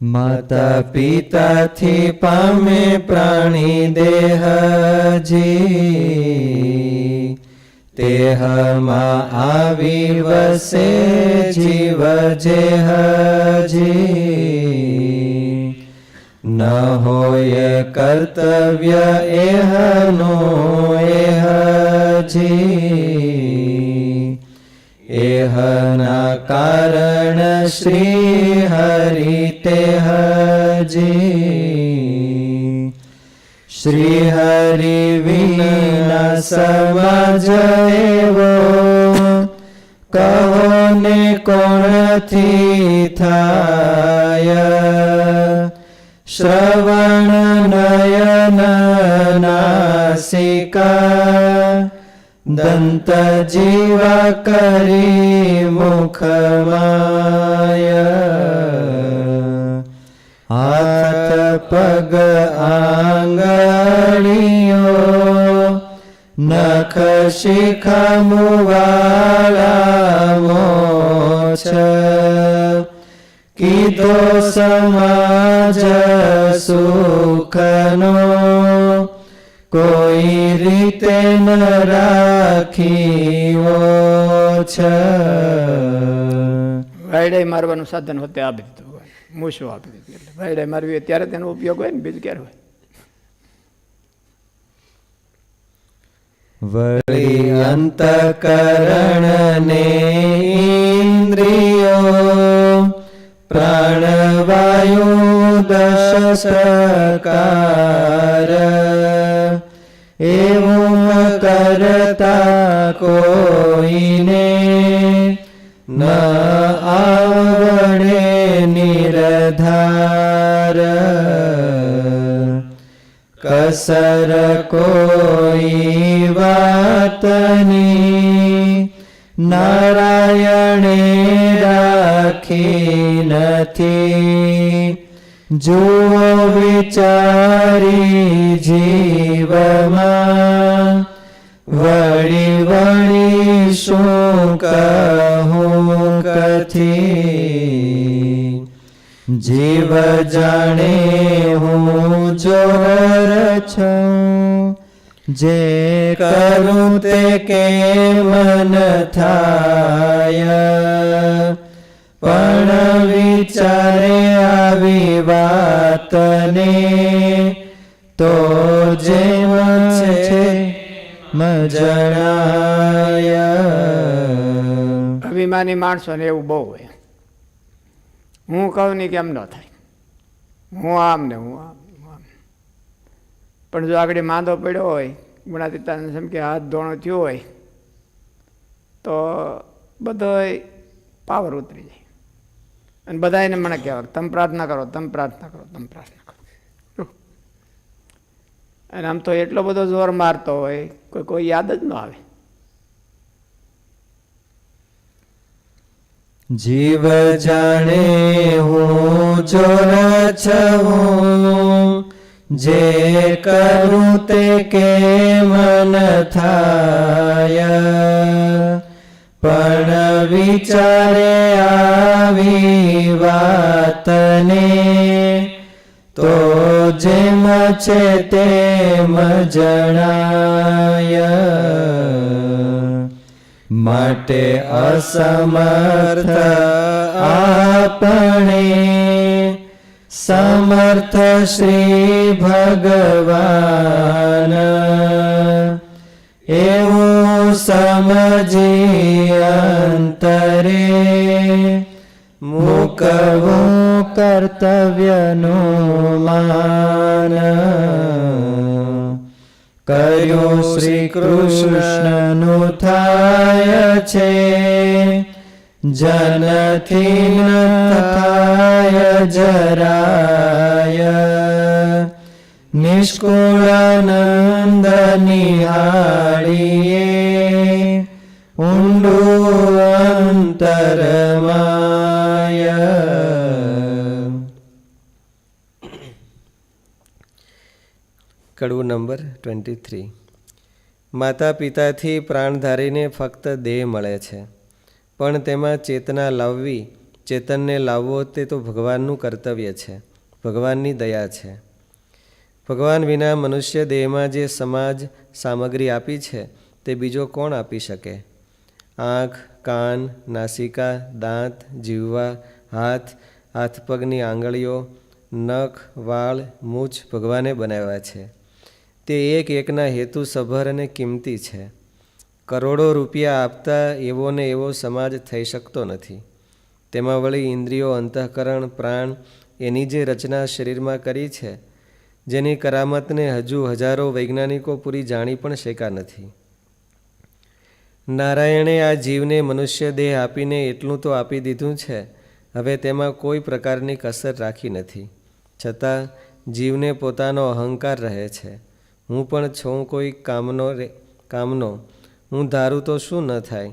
માતા પિતાથી પામે પ્રાણી દેહજી, તેહમાં આવી વસે જીવ જેહજી. ન હોય કર્તવ્ય એહનો એહજી, એહના કારણ શ્રી હરિ તેહજી. શ્રી હરિ વિના સમાજ એવો, કહો ને કોણથી થાય. શ્રવણ નયન નાસિકા, દંત જીવા કરી મુખમાય. હાથ પગ આંગળીઓ, નખ શિખ મુવાળા મોછ. કીધો સમાજ સુખનો, કોઈ રીતે ન રાખીઓ છે. વાયડાઈ મારવાનું સાધન હોતે આપી દીધું હોય, મૂછો આપી દીધું. એટલે વાયડાઈ મારવી ત્યારે તેનો ઉપયોગ હોય ને, બીજું ક્યારે હોય. વળી અંતકરણ ને ઇન્દ્રિયો, પ્રાણવાયુ દશ પ્રકાર. એવું કરતા કોઈને ન આવડે નિર્ધાર. કસર કોઈ વાતની નારાયણે રાખી નથી. જુઓ વિચારી જીવમાં, વળી વળી શું કહું કથી. જીવ જાણે હું જોર છું, જે કરું તે કેમન થાય. પણ વિચારે આવી વાતને, તો જેમ છે મજણાય. અભિમાની માણસોને એવું બહુ હોય. હું કહું નહીં કેમ ન થાય, હું આમ ને હું આમ. પણ જો આગળ માંદો પડ્યો હોય, ગુણાતીતાને જેમ કે હાથ ધોણો થયો હોય, તો બધો પાવર ઉતરી જાય. અને બધા એને મને કહેવાય, તમે પ્રાર્થના કરો, તમે પ્રાર્થના કરો, તમે પ્રાર્થના કરો. અને આમ તો એટલો બધો જોર મારતો હોય, કોઈ યાદ જ ન આવે. જીવ જાણે હું જોર છું, જે કરું તે કેમન થાય. પણ વિચારે આવી વાતને, તો જેમ છે તેમ જણાય. માટે અસમર્થ આપણે, સમર્થ શ્રી ભગવાન. એવું સમજી અંતરે, મૂકવું કર્તવ્યનું માન. કર્યું શ્રી કૃષ્ણનું થાય છે, જનથી ન થાય જરાય. નિષ્કુળાનંદ નિહાળીએ, ઊંડું અંતરમાય. કડવું નંબર 23. માતા પિતાથી પ્રાણ ધારીને ફક્ત દેહ મળે છે, પણ તેમાં ચેતના લાવવી ચેતનને લાવવો તે તો ભગવાનનું કર્તવ્ય છે, ભગવાનની દયા છે. ભગવાન વિના મનુષ્ય દેહમાં જે સમાજ સામગ્રી આપી છે તે બીજો કોણ આપી શકે? આંખ, કાન, નાસિકા, દાંત, જીહ્વા, હાથ, હાથ પગની આંગળીઓ, નખ, વાળ, મૂછ ભગવાને બનાવ્યા છે. તે એક એકના હેતુસભર અને કિંમતી છે. કરોડો રૂપિયા આપતા એવો ને એવો સમાજ થઈ શકતો નથી. તેમાં વળી ઇન્દ્રિયો, અંતઃકરણ, પ્રાણ એની જે રચના શરીરમાં કરી છે, જેની કરામતને હજુ હજારો વૈજ્ઞાનિકો પૂરી જાણી પણ શક્યા નથી. નારાયણે આ જીવને મનુષ્ય દેહ આપીને એટલું તો આપી દીધું છે, હવે તેમાં કોઈ પ્રકારની કસર રાખી નથી. છતાં જીવને પોતાનો અહંકાર રહે છે. હું પણ છું કોઈ કામનો, હું ધારું તો શું ન થાય,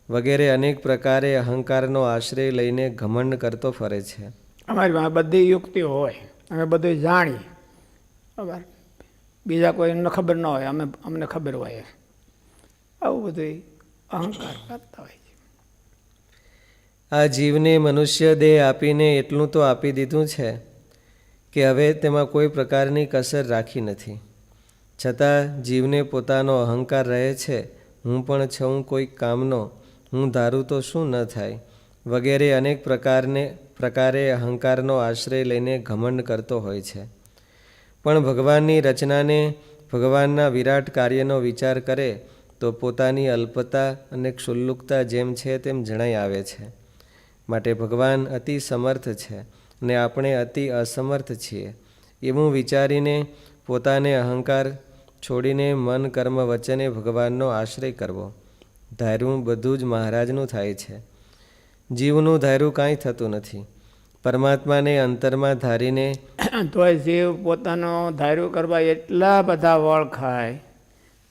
વગેરે અનેક પ્રકારે અહંકારનો આશ્રય લઈને ઘમંડ કરતો ફરે છે. અમારી પાસે બધી યુક્તિઓ હોય, અમે બધું જાણીએ, બરાબર, બીજા કોઈને ખબર ન હોય, અમને ખબર હોય. આવું બધું અહંકાર કરતા હોય છે. આ જીવને મનુષ્ય દેહ આપીને એટલું તો આપી દીધું છે કે હવે તેમાં કોઈ પ્રકારની કસર રાખી નથી. છતાં જીવને પોતાનો અહંકાર રહે છે. હું પણ છું કોઈ કામનો, હું ધારું તો શું ન થાય, વગેરે અનેક પ્રકારે અહંકારનો આશ્રય લઈને ઘમંડ કરતો હોય છે. પણ ભગવાનની રચનાને, ભગવાનના વિરાટ કાર્યનો વિચાર કરે તો પોતાની અલ્પતા અને ક્ષુલ્લુકતા જેમ છે તેમ જણાઈ આવે છે. માટે ભગવાન અતિ સમર્થ છે અને આપણે અતિ અસમર્થ છીએ એવું વિચારીને પોતાને અહંકાર છોડીને મન, કર્મ, વચને ભગવાનનો આશ્રય કરવો. ધાર્યું બધું જ મહારાજનું થાય છે. જીવનું ધાર્યું કાંઈ થતું નથી. પરમાત્માને અંતરમાં ધારીને તોય જીવ પોતાનો ધાર્યું કરવા એટલા બધા વળ ખાય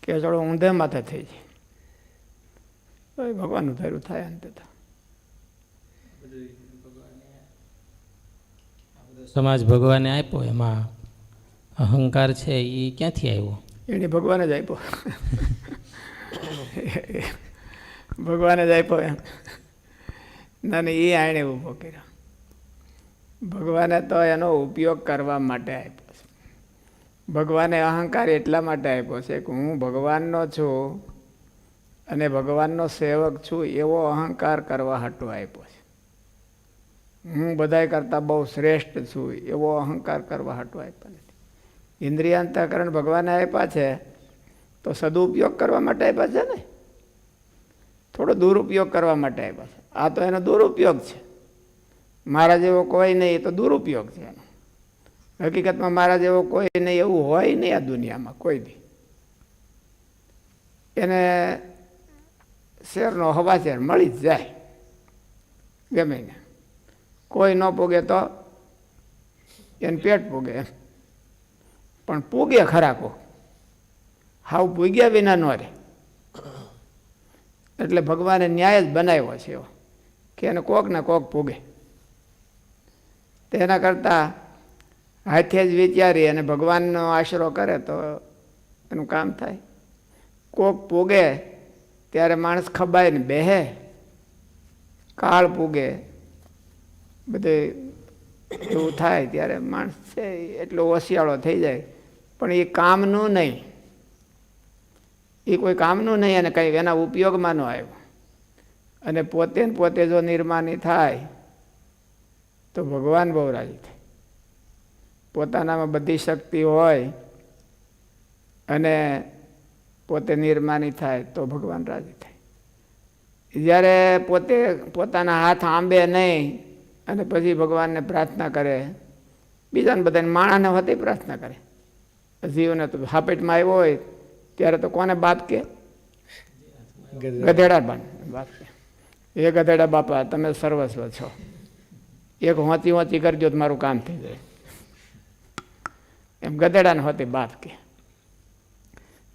કે થોડો ઊંધે માથે થઈ જાય. તો ભગવાનનું ધાર્યું થાય અંતે તો. સમાજ ભગવાને આપ્યો, એમાં અહંકાર છે એ ક્યાંથી આવ્યો? એને ભગવાને જ આપ્યો. ભગવાને જ આપ્યો એમ ના, એ આણે ઊભો કર્યો. ભગવાને તો એનો ઉપયોગ કરવા માટે આપ્યો છે. ભગવાને અહંકાર એટલા માટે આપ્યો છે કે હું ભગવાનનો છું અને ભગવાનનો સેવક છું એવો અહંકાર કરવા હાટો આપ્યો છે. હું બધાય કરતાં બહુ શ્રેષ્ઠ છું એવો અહંકાર કરવા હાટો આપ્યો નથી. ઇન્દ્રિયાંતઃકરણ ભગવાને આપ્યા છે તો સદુપયોગ કરવા માટે આપ્યા છે ને, થોડો દુરુપયોગ કરવા માટે આપ્યા છે. આ તો એનો દુરુપયોગ છે. મારા જેવો કોઈ નહીં, એ તો દુરુપયોગ છે એનો. હકીકતમાં મારા જેવો કોઈ નહીં એવું હોય નહીં આ દુનિયામાં કોઈ દી. એને શેરનો હવાશેર મળી જ જાય ગમે ને. કોઈ ન પૂગે તો એને પેટ પૂગે એમ, પણ પૂગે ખરા કો, હાવ પૂગ્યા વિના ન રહે. એટલે ભગવાને ન્યાય જ બનાવ્યો છે એવો કે એને કોક ને કોક પૂગે. તેના કરતાં હાથે જ વિચારી અને ભગવાનનો આશરો કરે તો એનું કામ થાય. કોક પૂગે ત્યારે માણસ ખબાય ને બેહે, કાળ પૂગે બધે એવું થાય ત્યારે માણસ છે એટલો હોશિયાળો થઈ જાય. પણ એ કામનું નહીં, એ કોઈ કામનું નહીં અને કંઈ એના ઉપયોગમાં ન આવ્યું. અને પોતે ને પોતે જો નિર્માની થાય તો ભગવાન બહુ રાજી થાય. પોતાનામાં બધી શક્તિ હોય અને પોતે નિર્માની થાય તો ભગવાન રાજી થાય. જ્યારે પોતે પોતાના હાથ આંબે નહીં અને પછી ભગવાનને પ્રાર્થના કરે, બીજાને બધાને માણસને હોતી પ્રાર્થના કરે. જીવને તો હાપેટમાં આવ્યો હોય ત્યારે તો કોને બાપ કે? ગધેડા બાપ કે. એ ગધેડા બાપા તમે સર્વસ્વ છો, એક હોંચી હોંચી કરજો તો મારું કામ થઈ જાય. એમ ગધેડાને હોતી બાપ કે.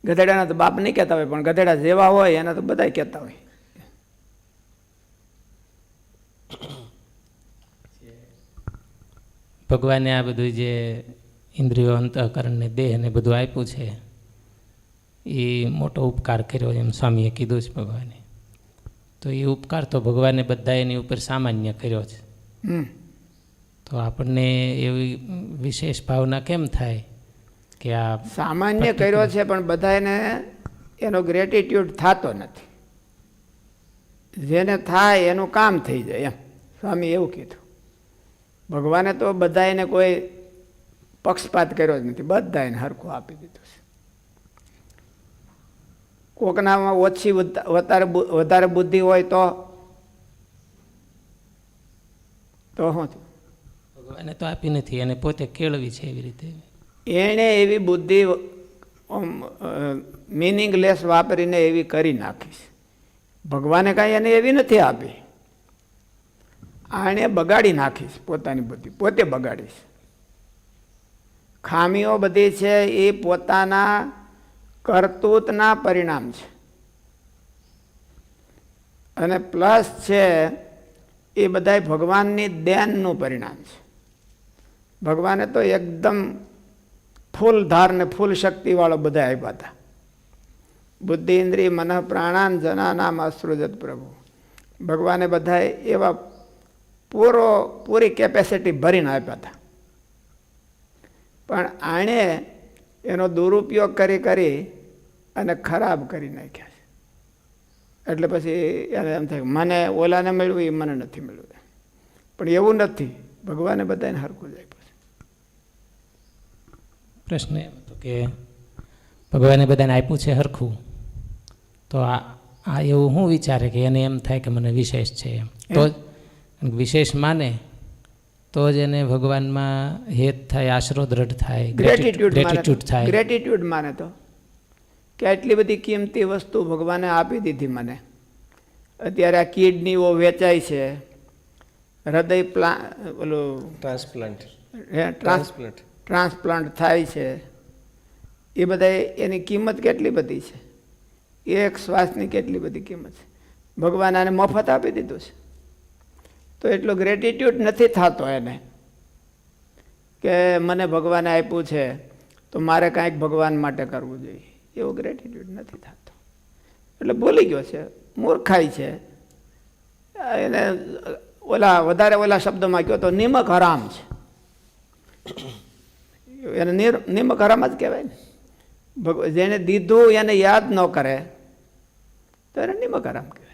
ગધેડાના તો બાપ નહીં કહેતા હોય, પણ ગધેડા જેવા હોય એના તો બધા કહેતા હોય. ભગવાને આ બધું જે ઇન્દ્રિયો, અંતઃકરણ ને દેહ ને બધું આપ્યું છે એ મોટો ઉપકાર કર્યો એમ સ્વામીએ કીધું છે ભગવાને. તો એ ઉપકાર તો ભગવાને બધા એની ઉપર સામાન્ય કર્યો છે. તો આપણને એવી વિશેષ ભાવના કેમ થાય કે આ સામાન્ય કર્યો છે પણ બધાને એનો ગ્રેટિટ્યૂડ થતો નથી. જેને થાય એનું કામ થઈ જાય એમ સ્વામી એવું કીધું. ભગવાને તો બધાને કોઈ પક્ષપાત કર્યો જ નથી, બધાને હરખું આપી દીધું છે. કોકનામાં ઓછી વધારે બુદ્ધિ હોય તો શું થયું? ભગવાને તો આપી નથી, અને પોતે કેળવી છે એવી રીતે. એણે એવી બુદ્ધિ મિનિંગલેસ વાપરીને એવી કરી નાખીશ. ભગવાને કાંઈ એને એવી નથી આપી, આણે બગાડી નાખીશ પોતાની બુદ્ધિ, પોતે બગાડીશ. ખામીઓ બધી છે એ પોતાના કરતૂતના પરિણામ છે, અને પ્લસ છે એ બધાય ભગવાનની દેનનું પરિણામ છે. ભગવાને તો એકદમ ફૂલ ધાર ને ફૂલ શક્તિવાળો બધા આપ્યા હતા. બુદ્ધિ ઇન્દ્રિય મન પ્રાણાન જનાનામ અસૃજત પ્રભુ. ભગવાને બધાએ એવા પૂરી કેપેસિટી ભરીને આપ્યા હતા, પણ આણે એનો દુરુપયોગ કરી અને ખરાબ કરી નાખ્યા છે. એટલે પછી એને એમ થાય મને ઓલાને મળ્યું એ મને નથી મળ્યું. પણ એવું નથી, ભગવાને બધાને હરખું જ આપ્યું છે. પ્રશ્ન એમ હતો કે ભગવાને બધાને આપ્યું છે હરખું, તો આ એવું શું વિચારે કે એને એમ થાય કે મને વિશેષ છે એમ, તો વિશેષ માને તો જ એને ભગવાનમાં હેત થાય, આશરો દ્રઢ થાય, ગ્રેટિટ્યૂડ થાય. ગ્રેટિટ્યૂડ માને તો કે આટલી બધી કિંમતી વસ્તુ ભગવાને આપી દીધી મને. અત્યારે આ કિડનીઓ વેચાય છે, હૃદય ઓલું ટ્રાન્સપ્લાન્ટ થાય છે, એ બધા એની કિંમત કેટલી બધી છે. એક શ્વાસની કેટલી બધી કિંમત છે. ભગવાન આને મફત આપી દીધું છે. તો એટલો ગ્રેટિટ્યૂડ નથી થતો એને કે મને ભગવાને આપ્યું છે તો મારે કાંઈક ભગવાન માટે કરવું જોઈએ. એવો ગ્રેટિટ્યૂડ નથી થતો. એટલે બોલી ગયો છે, મૂર્ખાઈ છે. એને વધારે ઓલા શબ્દમાં કહો તો નિમક હરામ છે. એને નિમક હરામ જ કહેવાય ને. જેને દીધું એને યાદ ન કરે તો એને નિમક હરામ કહેવાય.